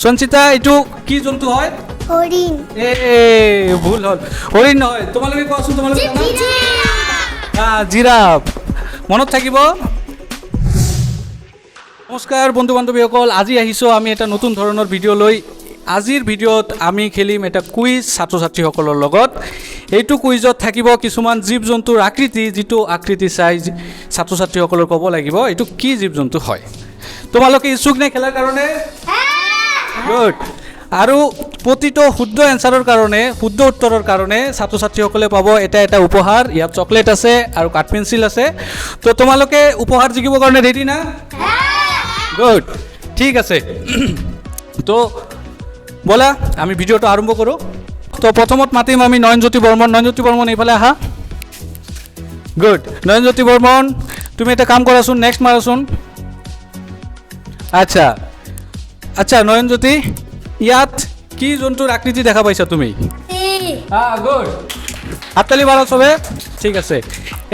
সঞ্চিতা এইটো কি জন্তু হয়? হৰিণ। এ ভুল হল, হৰিণ নহয়। তোমালোকে কোৱাচোন, তোমালোকে জিৰাফ। মনত থাকিব। নমস্কাৰ বন্ধু বান্ধৱীসকল, আজি আহিছোঁ আমি এটা নতুন ধৰণৰ ভিডিঅ' লৈ। আজিৰ ভিডিঅ'ত আমি খেলিম এটা কুইজ ছাত্ৰ ছাত্ৰীসকলৰ লগত। এইটো কুইজত থাকিব কিছুমান জীৱ জন্তুৰ আকৃতি, যিটো আকৃতি চাই ছাত্ৰ ছাত্ৰীসকলৰ ক'ব লাগিব এইটো কি জীৱ জন্তু হয়। তোমালোকে ইচ্ছুক নে খেলাৰ কাৰণে? গুড। আৰু প্ৰতিটো শুদ্ধ এনচাৰৰ কাৰণে, শুদ্ধ উত্তৰৰ কাৰণে ছাত্ৰ ছাত্ৰীসকলে পাব এটা এটা উপহাৰ। ইয়াত চকলেট আছে আৰু কাঠ পেঞ্চিল আছে। তো তোমালোকে উপহাৰ জিকিবৰ কাৰণে ৰেডি না? গুড, ঠিক আছে। তো ব'লা আমি ভিডিঅ'টো আৰম্ভ কৰোঁ। তো প্ৰথমত মাতিম আমি নয়নজ্যোতি বৰ্মন। নয়নজ্যোতি বৰ্মন এইফালে আহা। গুড। নয়নজ্যোতি বৰ্মন তুমি এটা কাম কৰাচোন, নেক্সট মাৰাচোন। আচ্ছা আচ্ছা নয়নজ্যোতি, ইয়াত কি জন্তুৰ আকৃতি দেখা পাইছা তুমি? গুড, হাততালি মাৰা চবে। ঠিক আছে,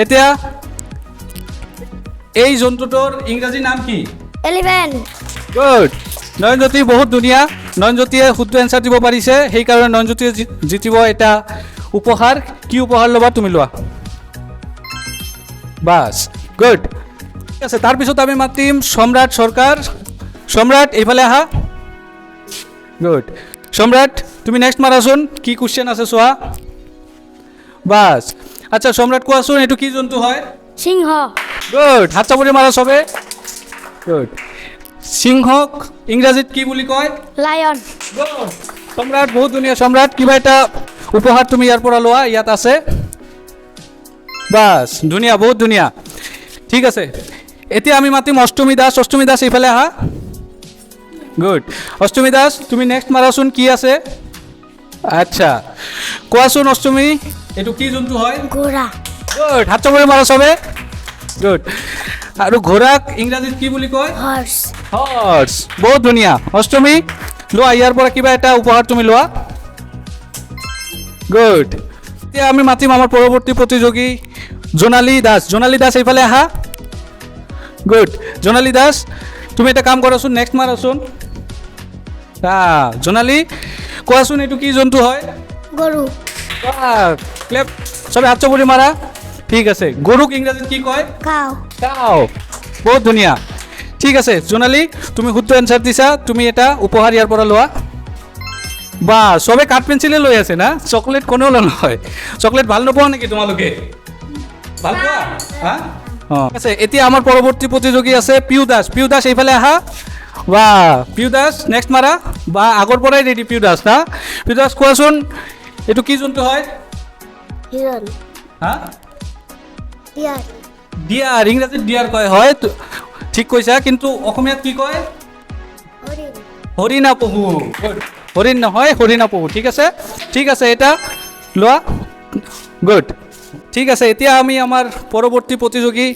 এতিয়া এই জন্তুটোৰ ইংৰাজী নাম কি? এলিফেণ্ট। গুড। নয়নজ্যোতি বহুত ধুনীয়া। নয়নজ্যোতিয়ে শুদ্ধ এনচাৰ দিব পাৰিছে, সেইকাৰণে নয়নজ্যোতিয়ে জিতিব এটা উপহাৰ। কি উপহাৰ ল'বা তুমি? লোৱা বাছ। গুড, ঠিক আছে। তাৰপিছত আমি মাতিম সম্ৰাট সৰকাৰ। সম্ৰাট এইফালে আহা। গুড। সম্ৰাট তুমি নেক্সট মাৰাচোন, কি কুৱেশ্যন আছে চোৱা। বাছ। আচ্ছা সম্ৰাট কোৱাচোন, এইটো কি জন্তু হয়? সিংহ। গুড, হাত চাপৰি মাৰা চবে। গুড। সিংহক ইংৰাজীত কি বুলি কয়? লায়ন। গুড। সম্ৰাট বহুত ধুনীয়া। সম্ৰাট কিবা এটা উপহাৰ তুমি ইয়াৰ পৰা লোৱা, ইয়াত আছে। বাছ, ধুনীয়া, বহুত ধুনীয়া। ঠিক আছে, এতিয়া আমি মাতিম অষ্টমী দাস। অষ্টমী দাস এইফালে আহা। গুড। অষ্টমী দাস তুমি নেক্সট মাৰাচোন, কি আছে? আচ্ছা কোৱাচোন অষ্টমী, এইটো কি জন্তু হয়? ঘোঁৰা। গুড, হাত চাপৰি মাৰা চবে। গুড। আৰু ঘোঁৰাক ইংৰাজীত কি বুলি কয়? হৰ্চ। হৰ্চ। বহুত ধুনীয়া। অষ্টমী লোৱা, ইয়াৰ পৰা কিবা এটা উপহাৰ তুমি লোৱা। গুড। এতিয়া আমি মাতিম আমাৰ পৰৱৰ্তী প্ৰতিযোগী জোনালী দাস। জোনালী দাস এইফালে আহা। গুড। জোনালী দাস তুমি এটা কাম কৰাচোন, নেক্সট মাৰাচোন। জোনালী কোৱাচোন, এইটো কি জন্তু হয়? গৰু। ক্লেপ চবে, হাত চাপৰি মাৰা। ঠিক আছে, গৰুক ইংৰাজীত কি কয়? কাউ। কাউ। বহুত ধুনীয়া। ঠিক আছে জোনালী, তুমি শুদ্ধ এনচাৰ দিছা, তুমি এটা উপহাৰ ইয়াৰ পৰা লোৱা। বা চবে কাঠ পেঞ্চিলে লৈ আছে না? চকলেট কোনেও নহয়। চকলেট ভাল নোপোৱা নেকি তোমালোকে? ভাল পোৱা? হা? অঁ, ঠিক আছে। এতিয়া আমাৰ পৰৱৰ্তী প্ৰতিযোগী আছে পিউ দাস। পিউ দাস এইফালে আহা। বা পিউ দাস নেক্সট মাৰা। বা আগৰ পৰাই ৰেডি পিউ দাস না? পিউ দাস কোৱাচোন, এইটো কি জন্তু হয়? হিৰণ। হা? ডিয়াৰ। ডিয়াৰ, ইংৰাজীত ডিয়াৰ কয়। হয় ঠিক কৈছা, কিন্তু অসমীয়াত কি কয়? হৰিণ। হৰিণা পহু। হৰিণ নহয়, হৰিণা পহু। ঠিক আছে, ঠিক আছে, এটা লোৱা। গুড, ঠিক আছে। এতিয়া আমি আমাৰ পৰৱৰ্তী প্ৰতিযোগী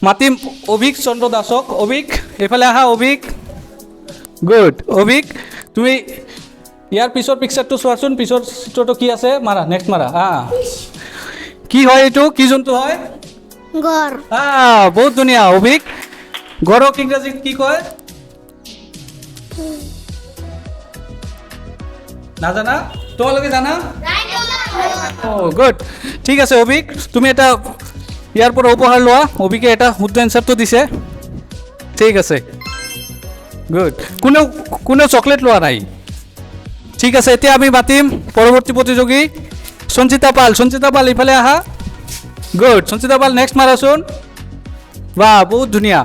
মাতিম অভিক চন্দ্ৰ দাসক। অভিক এইফালে আহা। অভিক। গুড। অভিক তুমি ইয়াৰ পিছৰ পিকচাৰটো চোৱাচোন। পিছৰ চিত্ৰটো কি আছে? মাৰা, নেক্সট মাৰা। কি হয় এইটো? কি জন্তু হয়? গড়। বহুত ধুনীয়া। অভিক গড়ক ইংৰাজীত কি কয়? নাজানা? তোমালোকে জানা? গুড, ঠিক আছে। অভিক তুমি এটা ইয়াৰ পৰা উপহাৰ লোৱা। অভিকে এটা শুদ্ধ এনচাৰটো দিছে। ঠিক আছে, গুড। কোনেও চকলেট লোৱা নাই? ঠিক আছে, এতিয়া আমি মাতিম পৰৱৰ্তী প্ৰতিযোগী সঞ্চিতা পাল। সঞ্চিতা পাল এইফালে আহা। গুড। সঞ্চিতা পাল নেক্সট মাৰাচোন। বাহ, বহুত ধুনীয়া।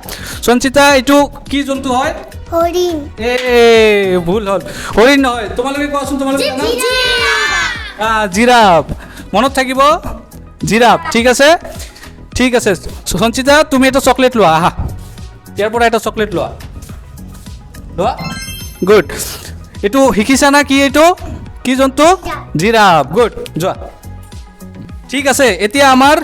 সঞ্চিতা এইটো কি জন্তু হয়? হৰিণ। ভুল হ'ল, হৰিণ নহয়। তোমালোকে কোৱাচোন, তোমালোকে জানা? জিৰাফ। মনত থাকিব, জিৰাফ। ঠিক আছে, ঠিক আছে। সঞ্চিতা তুমি এটা চকলেট লোৱা। আহা, ইয়াৰ পৰা এটা চকলেট লোৱা। লোৱা। গুড। এইটো শিকিছা না? কি এইটো কি জন্তু? জিৰাফ। গুড, যোৱা। ঠিক আছে, এতিয়া আমাৰ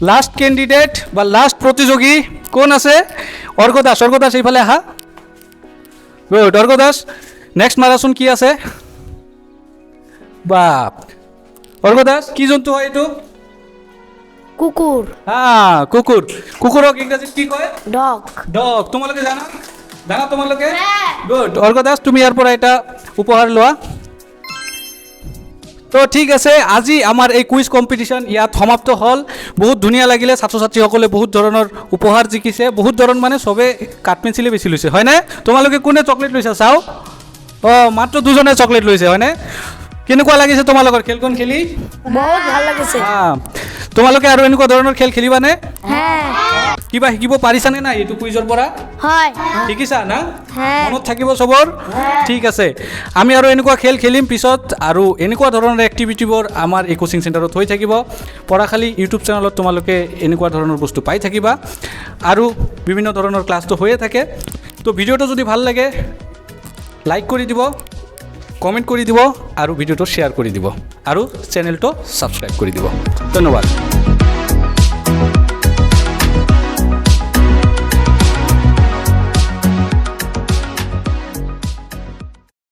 লাষ্ট কেণ্ডিডেট বা লাষ্ট প্ৰতিযোগী কোন আছে? অৰ্ঘ দাস। অৰ্ঘ দাস এইফালে আহা। গুড। অৰ্ঘ দাস নেক্সট মাৰাচোন, কি আছে? বাপ, অৰ্ঘ দাস কি জন্তু হয় এইটো? কুকুৰ। কুকুৰ। কুকুৰক ইংৰাজীত কি কয়? ডগ। ডগ। তোমালোকে জানা? জানা তোমালোকে গুড। অৰ্ঘ দাস তুমি ইয়াৰ পৰা এটা উপহাৰ লোৱা। তো ঠিক আছে, আজি আমাৰ এই কুইজ কম্পিটিশ্যন ইয়াত সমাপ্ত হ'ল। বহুত ধুনীয়া লাগিলে, ছাত্ৰ ছাত্ৰীসকলে বহুত ধৰণৰ উপহাৰ জিকিছে, বহুত ধৰণ মানে চবে কাঠপেঞ্চিলে বেছি লৈছে হয়নে? তোমালোকে কোনে চকলেট লৈছা চাওঁ? অঁ মাত্ৰ দুজনে চকলেট লৈছে হয়নে? কেনেকুৱা লাগিছে তোমালোকৰ খেলখন খেলি? বহুত ভাল লাগিছে। তোমালোকে আৰু এনেকুৱা ধৰণৰ খেল খেলিবানে? হ্যাঁ কিবা শিকিব পাৰিছানে নাই এইটো কুইজৰ পৰা? হয় শিকিছা না? হ্যাঁ। মনত থাকিব চবৰ? ঠিক আছে, আমি আৰু এনেকুৱা খেল খেলিম পিছত, আৰু এনেকুৱা ধৰণৰ এক্টিভিটিবোৰ আমাৰ এই কোচিং চেণ্টাৰত হৈ থাকিব। পঢ়াশালী ইউটিউব চেনেলত তোমালোকে এনেকুৱা ধৰণৰ বস্তু পাই থাকিবা, আৰু বিভিন্ন ধৰণৰ ক্লাছটো হৈয়ে থাকে। তো ভিডিঅ'টো যদি ভাল লাগে লাইক কৰি দিব, কমেণ্ট কৰি দিব, আৰু ভিডিঅ'টো শ্বেয়াৰ কৰি দিব, আৰু চেনেলটো ছাবস্ক্ৰাইব কৰি দিব। ধন্যবাদ।